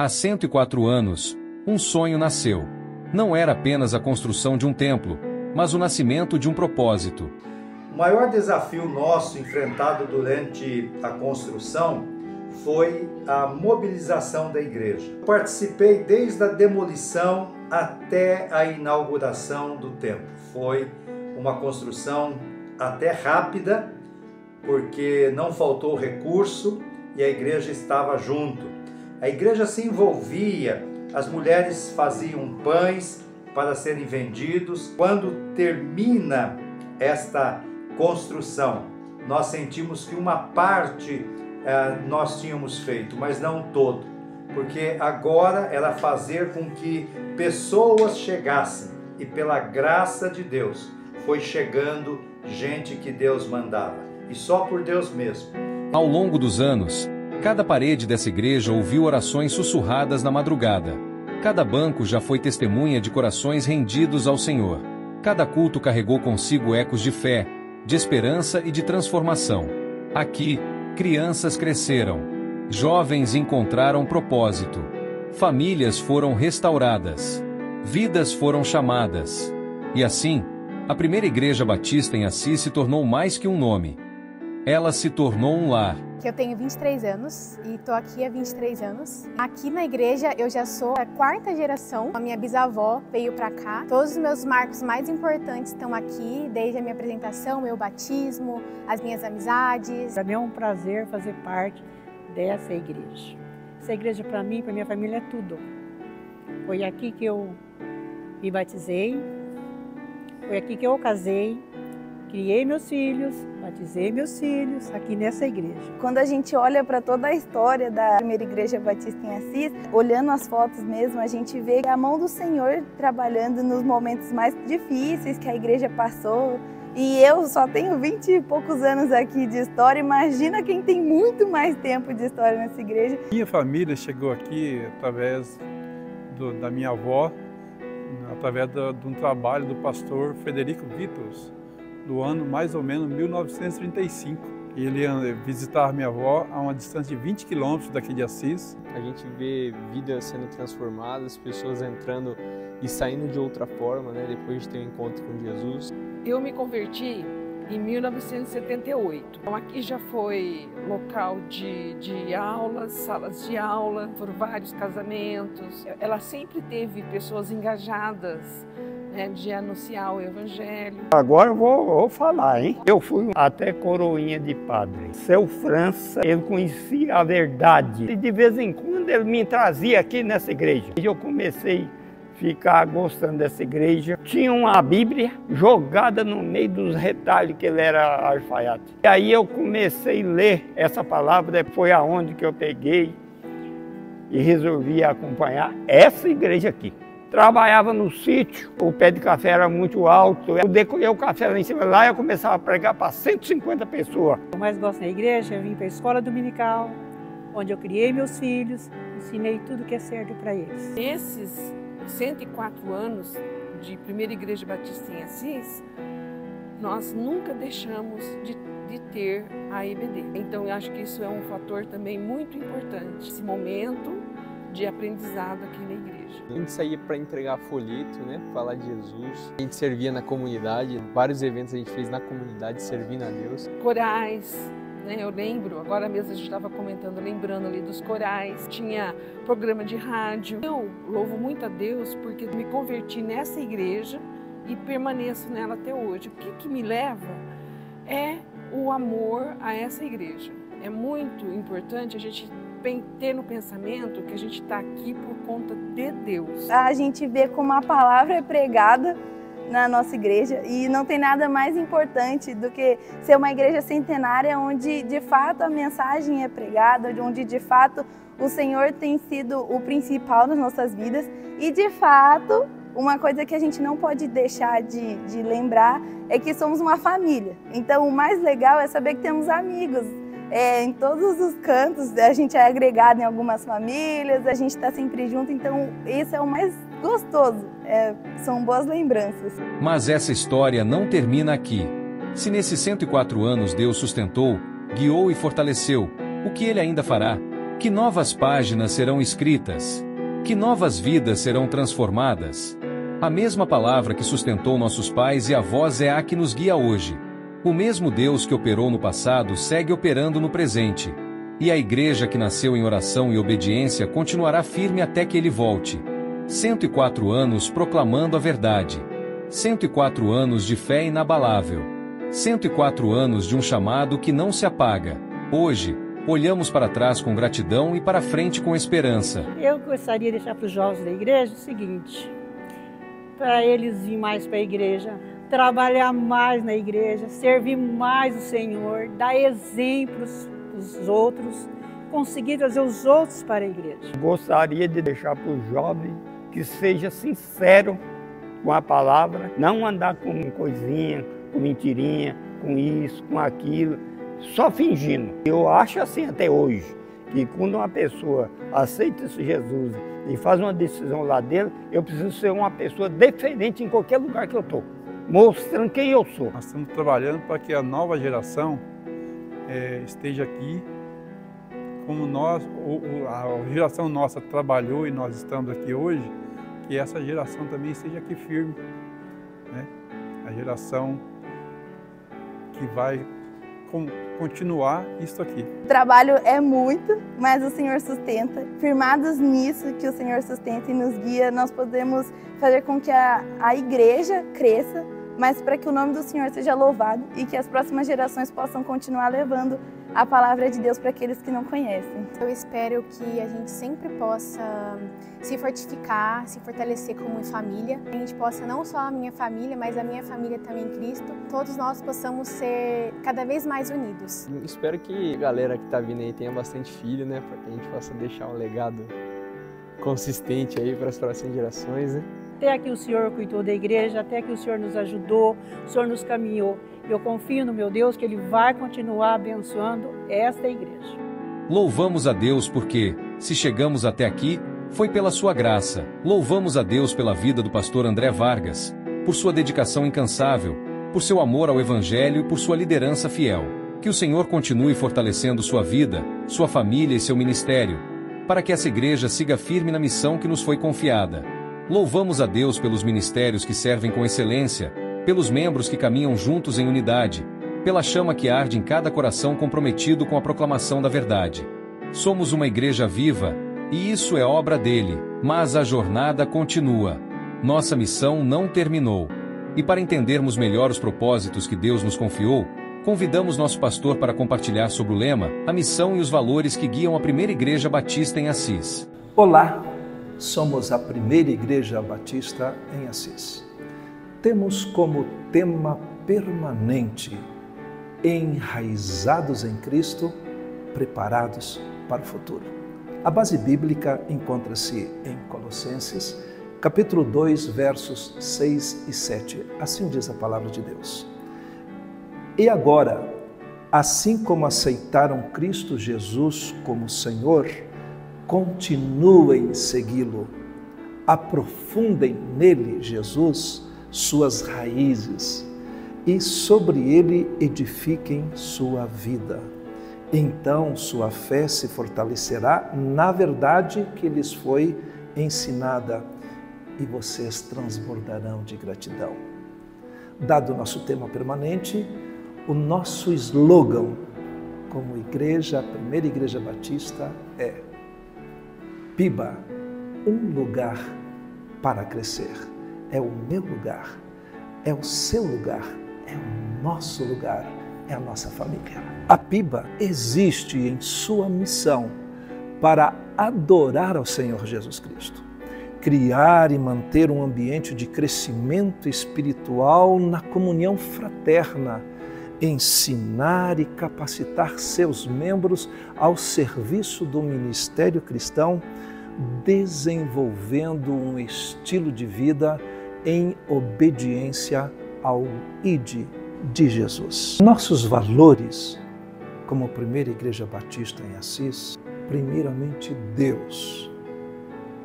Há 104 anos, um sonho nasceu. Não era apenas a construção de um templo, mas o nascimento de um propósito. O maior desafio nosso enfrentado durante a construção foi a mobilização da igreja. Participei desde a demolição até a inauguração do templo. Foi uma construção até rápida, porque não faltou recurso e a igreja estava junto. A igreja se envolvia, as mulheres faziam pães para serem vendidos. Quando termina esta construção, nós sentimos que uma parte nós tínhamos feito, mas não todo, porque agora era fazer com que pessoas chegassem, e pela graça de Deus foi chegando gente que Deus mandava, e só por Deus mesmo. Ao longo dos anos, cada parede dessa igreja ouviu orações sussurradas na madrugada. Cada banco já foi testemunha de corações rendidos ao Senhor. Cada culto carregou consigo ecos de fé, de esperança e de transformação. Aqui, crianças cresceram, jovens encontraram propósito, famílias foram restauradas, vidas foram chamadas. E assim, a primeira igreja batista em Assis se tornou mais que um nome. Ela se tornou um lar. Eu tenho 23 anos e estou aqui há 23 anos. Aqui na igreja eu já sou a quarta geração. A minha bisavó veio para cá. Todos os meus marcos mais importantes estão aqui, desde a minha apresentação, meu batismo, as minhas amizades. Para mim é um prazer fazer parte dessa igreja. Essa igreja para mim, para minha família é tudo. Foi aqui que eu me batizei, foi aqui que eu casei, criei meus filhos, batizei meus filhos aqui nessa igreja. Quando a gente olha para toda a história da primeira igreja batista em Assis, olhando as fotos mesmo, a gente vê a mão do Senhor trabalhando nos momentos mais difíceis que a igreja passou. E eu só tenho 20 e poucos anos aqui de história, imagina quem tem muito mais tempo de história nessa igreja. Minha família chegou aqui através da minha avó, através de um trabalho do pastor Frederico Vitos, do ano mais ou menos 1935. Ele ia visitar minha avó a uma distância de 20 quilômetros daqui de Assis. A gente vê vidas sendo transformadas, pessoas entrando e saindo de outra forma, né, depois de ter um encontro com Jesus. Eu me converti em 1978. Então aqui já foi local de aulas, salas de aula, foram vários casamentos. Ela sempre teve pessoas engajadas, de anunciar o Evangelho. Agora eu vou falar, hein? Eu fui até coroinha de padre. Seu França, ele conhecia a verdade. E de vez em quando ele me trazia aqui nessa igreja. E eu comecei a ficar gostando dessa igreja. Tinha uma Bíblia jogada no meio dos retalhos, que ele era alfaiate. E aí eu comecei a ler essa palavra, foi aonde que eu peguei e resolvi acompanhar essa igreja aqui. Trabalhava no sítio, o pé de café era muito alto, eu decolhei o café lá em cima, lá eu começava a pregar para 150 pessoas. Eu mais gosto da igreja, eu vim para a escola dominical, onde eu criei meus filhos, ensinei tudo que é certo para eles. Esses 104 anos de primeira igreja batista em Assis, nós nunca deixamos de ter a EBD. Então eu acho que isso é um fator também muito importante, esse momento de aprendizado aqui na igreja. A gente saía para entregar folheto, né, para falar de Jesus. A gente servia na comunidade, vários eventos a gente fez na comunidade, servindo a Deus. Corais, né, eu lembro, agora mesmo a gente estava comentando, lembrando ali dos corais. Tinha programa de rádio. Eu louvo muito a Deus porque me converti nessa igreja e permaneço nela até hoje. O que me leva é o amor a essa igreja. É muito importante a gente ter no pensamento que a gente está aqui por conta de Deus. A gente vê como a palavra é pregada na nossa igreja e não tem nada mais importante do que ser uma igreja centenária onde de fato a mensagem é pregada, onde de fato o Senhor tem sido o principal nas nossas vidas e de fato uma coisa que a gente não pode deixar de lembrar é que somos uma família. Então o mais legal é saber que temos amigos. Em todos os cantos, a gente é agregado em algumas famílias, a gente está sempre junto, então esse é o mais gostoso, são boas lembranças. Mas essa história não termina aqui. Se nesses 104 anos Deus sustentou, guiou e fortaleceu, o que Ele ainda fará? Que novas páginas serão escritas? Que novas vidas serão transformadas? A mesma palavra que sustentou nossos pais e avós é a que nos guia hoje. O mesmo Deus que operou no passado segue operando no presente. E a igreja que nasceu em oração e obediência continuará firme até que ele volte. 104 anos proclamando a verdade. 104 anos de fé inabalável. 104 anos de um chamado que não se apaga. Hoje, olhamos para trás com gratidão e para frente com esperança. Eu gostaria de deixar para os jovens da igreja o seguinte: para eles ir mais para a igreja, trabalhar mais na igreja, servir mais o Senhor, dar exemplos para os outros, conseguir trazer os outros para a igreja. Gostaria de deixar para o jovem que seja sincero com a palavra, não andar com coisinha, com mentirinha, com isso, com aquilo, só fingindo. Eu acho assim até hoje, que quando uma pessoa aceita esse Jesus e faz uma decisão lá dele, eu preciso ser uma pessoa diferente em qualquer lugar que eu estou, mostrando quem eu sou. Nós estamos trabalhando para que a nova geração esteja aqui, como a geração nossa trabalhou e nós estamos aqui hoje, que essa geração também esteja aqui firme, né? A geração que vai continuar isso aqui. O trabalho é muito, mas o Senhor sustenta. Firmados nisso que o Senhor sustenta e nos guia, nós podemos fazer com que a igreja cresça, mas para que o nome do Senhor seja louvado e que as próximas gerações possam continuar levando a palavra de Deus para aqueles que não conhecem. Eu espero que a gente sempre possa se fortificar, se fortalecer como família. A gente possa, não só a minha família, mas a minha família também em Cristo, todos nós possamos ser cada vez mais unidos. Espero que a galera que está vindo aí tenha bastante filho, né? Para que a gente possa deixar um legado consistente aí para as próximas gerações, né? Até aqui o Senhor cuidou da igreja, até que o Senhor nos ajudou, o Senhor nos caminhou. Eu confio no meu Deus que Ele vai continuar abençoando esta igreja. Louvamos a Deus porque, se chegamos até aqui, foi pela sua graça. Louvamos a Deus pela vida do pastor André Vargas, por sua dedicação incansável, por seu amor ao Evangelho e por sua liderança fiel. Que o Senhor continue fortalecendo sua vida, sua família e seu ministério, para que essa igreja siga firme na missão que nos foi confiada. Louvamos a Deus pelos ministérios que servem com excelência, pelos membros que caminham juntos em unidade, pela chama que arde em cada coração comprometido com a proclamação da verdade. Somos uma igreja viva, e isso é obra dele, mas a jornada continua. Nossa missão não terminou. E para entendermos melhor os propósitos que Deus nos confiou, convidamos nosso pastor para compartilhar sobre o lema, a missão e os valores que guiam a primeira igreja batista em Assis. Olá! Somos a primeira igreja batista em Assis. Temos como tema permanente, enraizados em Cristo, preparados para o futuro. A base bíblica encontra-se em Colossenses, capítulo 2, versos 6 e 7. Assim diz a palavra de Deus. E agora, assim como aceitaram Cristo Jesus como Senhor, continuem segui-lo, aprofundem nele, Jesus, suas raízes e sobre ele edifiquem sua vida. Então sua fé se fortalecerá na verdade que lhes foi ensinada e vocês transbordarão de gratidão. Dado o nosso tema permanente, o nosso slogan como igreja, a primeira igreja batista é PIBA, um lugar para crescer. É o meu lugar, é o seu lugar, é o nosso lugar, é a nossa família. A PIBA existe em sua missão para adorar ao Senhor Jesus Cristo, criar e manter um ambiente de crescimento espiritual na comunhão fraterna, ensinar e capacitar seus membros ao serviço do ministério cristão, desenvolvendo um estilo de vida em obediência ao ID de Jesus. Nossos valores, como primeira igreja batista em Assis, primeiramente Deus,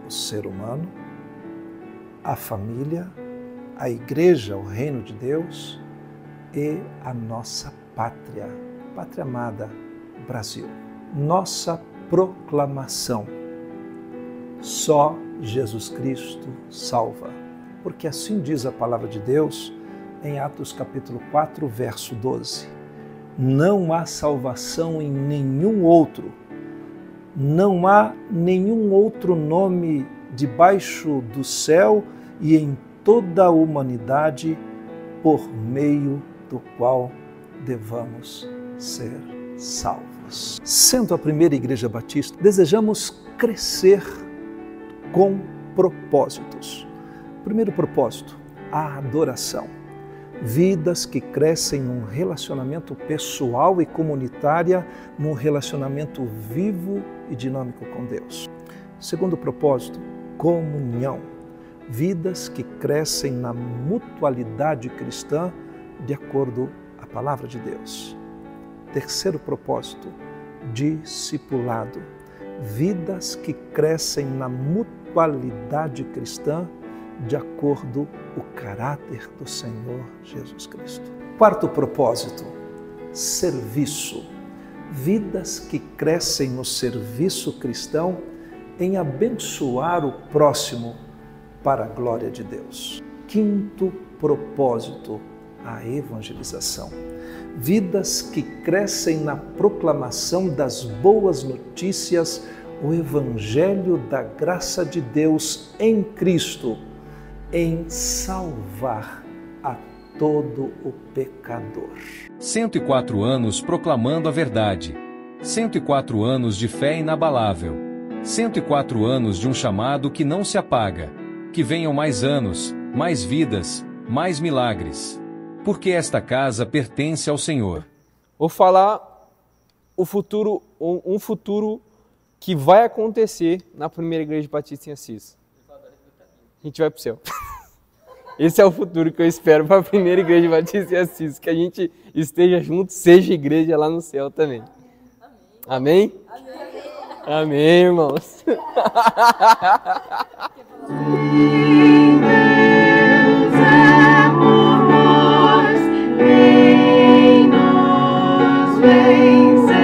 o ser humano, a família, a igreja, o reino de Deus e a nossa pátria amada, Brasil. Nossa proclamação. Só Jesus Cristo salva, porque assim diz a palavra de Deus em Atos capítulo 4, verso 12. Não há salvação em nenhum outro, não há nenhum outro nome debaixo do céu e em toda a humanidade por meio do qual devamos ser salvos. Sendo a primeira igreja batista, desejamos crescer com propósitos. Primeiro propósito, a adoração. Vidas que crescem num relacionamento pessoal e comunitário, num relacionamento vivo e dinâmico com Deus. Segundo propósito, comunhão. Vidas que crescem na mutualidade cristã de acordo com a palavra de Deus. Terceiro propósito, discipulado. Vidas que crescem na mutualidade cristã de acordo com o caráter do Senhor Jesus Cristo. Quarto propósito, serviço. Vidas que crescem no serviço cristão em abençoar o próximo para a glória de Deus. Quinto propósito, a evangelização. Vidas que crescem na proclamação das boas notícias, o evangelho da graça de Deus em Cristo, em salvar a todo o pecador. 104 anos proclamando a verdade. 104 anos de fé inabalável. 104 anos de um chamado que não se apaga. Que venham mais anos, mais vidas, mais milagres. Porque esta casa pertence ao Senhor. Vou falar um futuro que vai acontecer na primeira igreja batista em Assis. A gente vai para o céu. Esse é o futuro que eu espero para a primeira igreja batista em Assis, que a gente esteja junto, seja igreja lá no céu também. Amém? Amém, Amém, irmãos. Deus é por nós, quem nos vence.